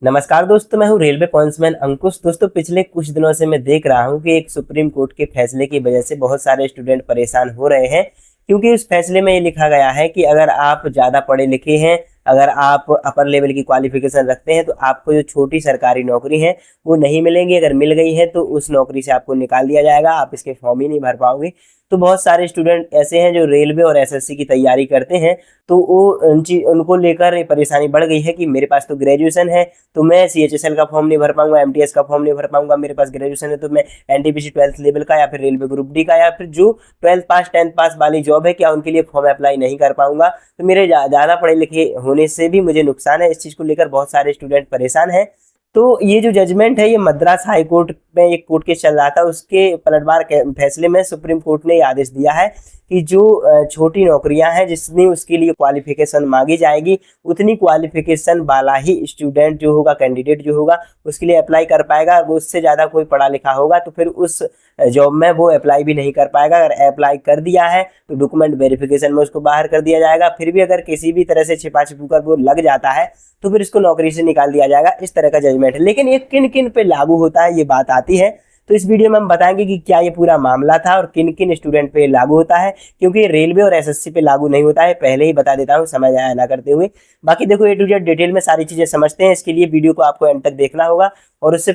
नमस्कार दोस्तों, मैं हूं रेलवे पॉइंट्समैन अंकुश। दोस्तों, पिछले कुछ दिनों से मैं देख रहा हूं कि एक सुप्रीम कोर्ट के फैसले की वजह से बहुत सारे स्टूडेंट परेशान हो रहे हैं, क्योंकि उस फैसले में ये लिखा गया है कि अगर आप ज़्यादा पढ़े लिखे हैं, अगर आप अपर लेवल की क्वालिफिकेशन रखते हैं, तो आपको जो छोटी सरकारी नौकरी है वो नहीं मिलेंगी। अगर मिल गई है तो उस नौकरी से आपको निकाल दिया जाएगा, आप इसके फॉर्म ही नहीं भर पाओगे। तो बहुत सारे स्टूडेंट ऐसे हैं जो रेलवे और एसएससी की तैयारी करते हैं, तो वो उनको लेकर परेशानी बढ़ गई है कि मेरे पास तो ग्रेजुएशन है, तो मैं सीएचएसएल का फॉर्म नहीं भर पाऊंगा, एमटीएस का फॉर्म नहीं भर पाऊंगा। मेरे पास ग्रेजुएशन है तो मैं एनटीपीसी 12th लेवल का या फिर रेलवे ग्रुप डी का या फिर जो 12th पास 10th पास वाली जॉब है, क्या उनके लिए फॉर्म अप्लाई नहीं कर पाऊंगा। तो मेरे ज़्यादा पढ़े लिखे होने से भी मुझे नुकसान है। इस चीज़ को लेकर बहुत सारे स्टूडेंट परेशान हैं। तो ये जो जजमेंट है, ये मद्रास हाई कोर्ट में एक कोर्ट केस चल रहा था, उसके पलटवार के फैसले में सुप्रीम कोर्ट ने आदेश दिया है कि जो छोटी नौकरियां हैं जितनी उसके लिए क्वालिफिकेशन मांगी जाएगी, उतनी क्वालिफिकेशन वाला ही स्टूडेंट जो होगा, कैंडिडेट जो होगा, उसके लिए अप्लाई कर पाएगा। वो उससे ज़्यादा कोई पढ़ा लिखा होगा तो फिर उस जॉब में वो अप्लाई भी नहीं कर पाएगा। अगर अप्लाई कर दिया है तो डॉक्यूमेंट वेरिफिकेशन में उसको बाहर कर दिया जाएगा। फिर भी अगर किसी भी तरह से छिपा छिपू कर वो लग जाता है तो फिर इसको नौकरी से निकाल दिया जाएगा। इस तरह का जजमेंट है। लेकिन ये किन किन पे लागू होता है, ये बात आती है। तो इस वीडियो में हम बताएंगे कि क्या ये पूरा मामला था और किन किन स्टूडेंट पे लागू होता है, क्योंकि रेलवे और एसएससी पे लागू नहीं होता है। पहले ही बता देता हूँ, समझ आया ना करते हुए। बाकी देखो, ए टू जेड डिटेल में सारी चीजें समझते हैं। इसके लिए वीडियो को आपको एंड तक देखना होगा। और उससे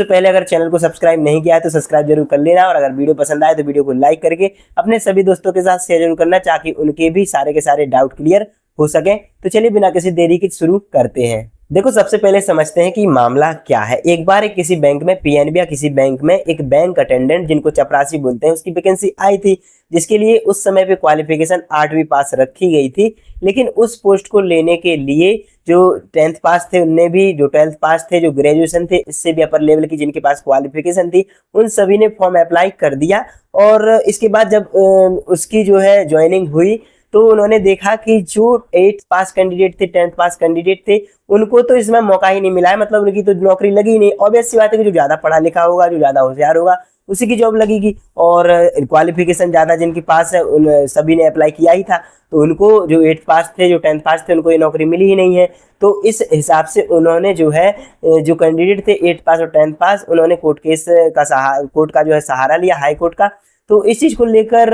पहले अगर चैनल को सब्सक्राइब नहीं किया है तो सब्सक्राइब जरूर कर लेना। और अगर वीडियो पसंद आए तो वीडियो को लाइक करके अपने सभी दोस्तों के साथ शेयर जरूर करना, ताकि उनके भी सारे के सारे डाउट क्लियर हो सके। तो चलिए बिना किसी देरी के शुरू करते हैं। देखो, सबसे पहले समझते हैं कि मामला क्या है। एक बार किसी बैंक में, पीएनबी या किसी बैंक में, एक बैंक अटेंडेंट, जिनको चपरासी बोलते हैं, उसकी वैकेंसी आई थी, जिसके लिए उस समय पे क्वालिफिकेशन 8वीं पास रखी गई थी। लेकिन उस पोस्ट को लेने के लिए जो 10th पास थे, उनने भी, जो 12th पास थे, जो ग्रेजुएशन थे, इससे भी अपर लेवल की जिनके पास क्वालिफिकेशन थी, उन सभी ने फॉर्म अप्लाई कर दिया। और इसके बाद जब उसकी जो है ज्वाइनिंग हुई, तो उन्होंने देखा कि जो 8th पास कैंडिडेट थे, 10th पास कैंडिडेट थे, उनको तो इसमें मौका ही नहीं मिला है। मतलब उनकी तो नौकरी लगी ही नहीं। ऑब्वियस सी बात है कि जो ज़्यादा पढ़ा लिखा होगा, जो ज़्यादा होशियार होगा, उसी की जॉब लगेगी। और क्वालिफिकेशन ज़्यादा जिनके पास है, उन सभी ने अप्लाई किया ही था, तो उनको, जो 8th पास थे, जो 10th पास थे, उनको ये नौकरी मिली ही नहीं है। तो इस हिसाब से उन्होंने जो है, जो कैंडिडेट थे 8th पास और 10th पास, उन्होंने कोर्ट का जो है सहारा लिया, हाई कोर्ट का। तो इस चीज़ को लेकर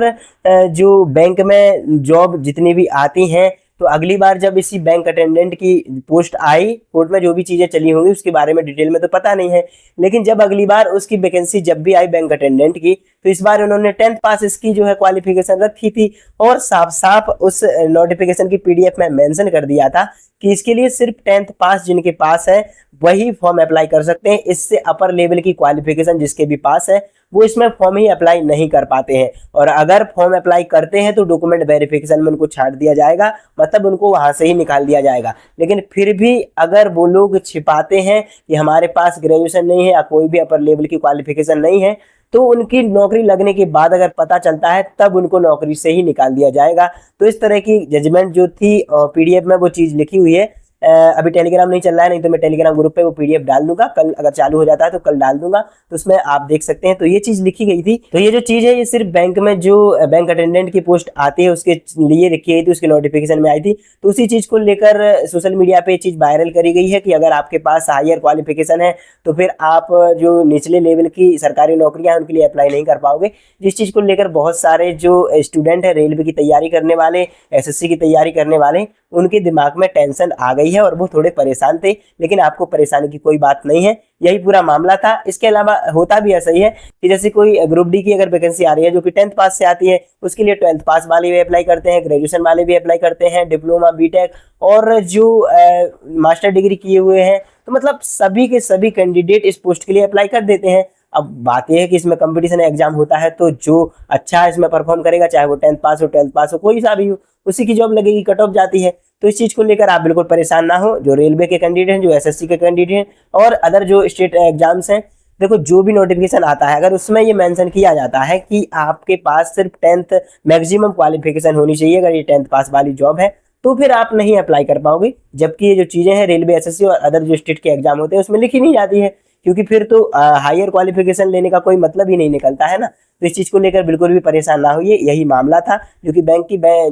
जो बैंक में जॉब जितनी भी आती हैं, तो अगली बार जब इसी बैंक अटेंडेंट की पोस्ट आई, कोर्ट में जो भी चीज़ें चली होंगी उसके बारे में डिटेल में तो पता नहीं है, लेकिन जब अगली बार उसकी वैकेंसी जब भी आई बैंक अटेंडेंट की, तो इस बार उन्होंने 10th पास इसकी जो है क्वालिफिकेशन रखी थी। और साफ साफ उस नोटिफिकेशन की पीडीएफ में मेंशन कर दिया था कि इसके लिए सिर्फ 10th पास जिनके पास है वही फॉर्म अप्लाई कर सकते हैं। इससे अपर लेवल की क्वालिफिकेशन जिसके भी पास है, वो इसमें फॉर्म ही अप्लाई नहीं कर पाते हैं। और अगर फॉर्म अप्लाई करते हैं तो डॉक्यूमेंट वेरिफिकेशन में उनको छाट दिया जाएगा, मतलब उनको वहां से ही निकाल दिया जाएगा। लेकिन फिर भी अगर वो लोग छिपाते हैं कि हमारे पास ग्रेजुएशन नहीं है या कोई भी अपर लेवल की क्वालिफिकेशन नहीं है, तो उनकी नौकरी लगने के बाद अगर पता चलता है, तब उनको नौकरी से ही निकाल दिया जाएगा। तो इस तरह की जजमेंट जो थी, पीडीएफ में वो चीज़ लिखी हुई है। अभी टेलीग्राम नहीं चल रहा है, नहीं तो मैं टेलीग्राम ग्रुप पे वो पीडीएफ डाल दूंगा। कल अगर चालू हो जाता है तो कल डाल दूंगा, तो उसमें आप देख सकते हैं। तो ये चीज़ लिखी गई थी। तो ये जो चीज़ है, ये सिर्फ बैंक में जो बैंक अटेंडेंट की पोस्ट आती है उसके लिए लिखी गई थी, उसके नोटिफिकेशन में आई थी। तो उसी चीज़ को लेकर सोशल मीडिया पे ये चीज़ वायरल करी गई है कि अगर आपके पास हायर क्वालिफिकेशन है तो फिर आप जो निचले लेवल की सरकारी नौकरियां हैं उनके लिए अप्लाई नहीं कर पाओगे। जिस चीज़ को लेकर बहुत सारे जो स्टूडेंट है, रेलवे की तैयारी करने वाले, एसएससी की तैयारी करने वाले, उनके दिमाग में टेंशन आ गई है और वो थोड़े परेशान थे। लेकिन आपको परेशानी की कोई बात नहीं है, यही पूरा मामला था। इसके अलावा होता भी ऐसा ही है कि जैसे कोई ग्रुप डी की अगर वैकेंसी आ रही है जो कि 10th पास से आती है, उसके लिए 12th पास वाले भी अप्लाई करते हैं, ग्रेजुएशन वाले भी अप्लाई करते हैं, डिप्लोमा, बीटेक और जो मास्टर डिग्री किए हुए हैं। तो मतलब सभी के सभी कैंडिडेट इस पोस्ट के लिए अप्लाई कर देते हैं। अब बात यह है कि इसमें कंपटीशन एग्जाम होता है, तो जो अच्छा इसमें परफॉर्म करेगा, चाहे वो 10th पास हो, 12th पास हो, कोई सा भी हो, उसी की जॉब लगेगी, कट ऑफ जाती है। तो इस चीज़ को लेकर आप बिल्कुल परेशान ना हो। जो रेलवे के कैंडिडेट हैं, जो एसएससी के कैंडिडेट हैं और अदर जो स्टेट एग्जाम्स हैं, देखो जो भी नोटिफिकेशन आता है, अगर उसमें ये मेंशन किया जाता है कि आपके पास सिर्फ 10th मैक्सिमम क्वालिफिकेशन होनी चाहिए, अगर ये 10th पास वाली जॉब है, तो फिर आप नहीं अप्लाई कर पाओगे। जबकि ये जो चीज़ें हैं, रेलवे, एसएससी और अदर जो स्टेट के एग्जाम होते हैं, उसमें लिखी नहीं जाती है क्योंकि फिर तो हायर क्वालिफिकेशन लेने का कोई मतलब ही नहीं निकलता है ना। तो इस चीज़ को लेकर बिल्कुल भी परेशान ना होइए, यही मामला था। क्योंकि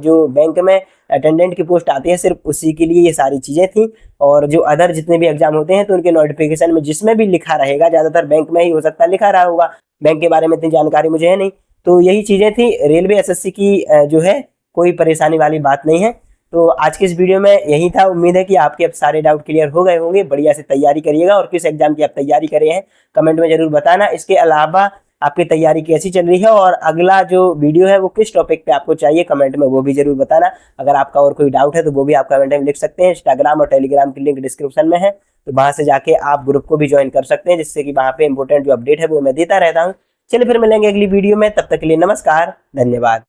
जो बैंक में अटेंडेंट की पोस्ट आती है सिर्फ उसी के लिए ये सारी चीज़ें थी। और जो अदर जितने भी एग्जाम होते हैं तो उनके नोटिफिकेशन में जिसमें भी लिखा रहेगा, ज़्यादातर बैंक में ही हो सकता है लिखा रहा होगा, बैंक के बारे में इतनी जानकारी मुझे है नहीं। तो यही चीज़ें थी। रेलवे एसएससी की जो है कोई परेशानी वाली बात नहीं है। तो आज के इस वीडियो में यही था। उम्मीद है कि आपके अब सारे डाउट क्लियर हो गए होंगे। बढ़िया से तैयारी करिएगा, और किस एग्जाम की आप तैयारी कर रहे हैं कमेंट में जरूर बताना। इसके अलावा आपकी तैयारी कैसी चल रही है और अगला जो वीडियो है वो किस टॉपिक पे आपको चाहिए कमेंट में वो भी जरूर बताना। अगर आपका और कोई डाउट है तो वो भी आप कमेंट में लिख सकते हैं। इंस्टाग्राम और टेलीग्राम की लिंक डिस्क्रिप्शन में है, तो वहां से जाके आप ग्रुप को भी ज्वाइन कर सकते हैं, जिससे कि वहां पे इंपॉर्टेंट जो अपडेट है वो मैं देता रहता हूँ। चलिए फिर मिलेंगे अगली वीडियो में, तब तक के लिए नमस्कार, धन्यवाद।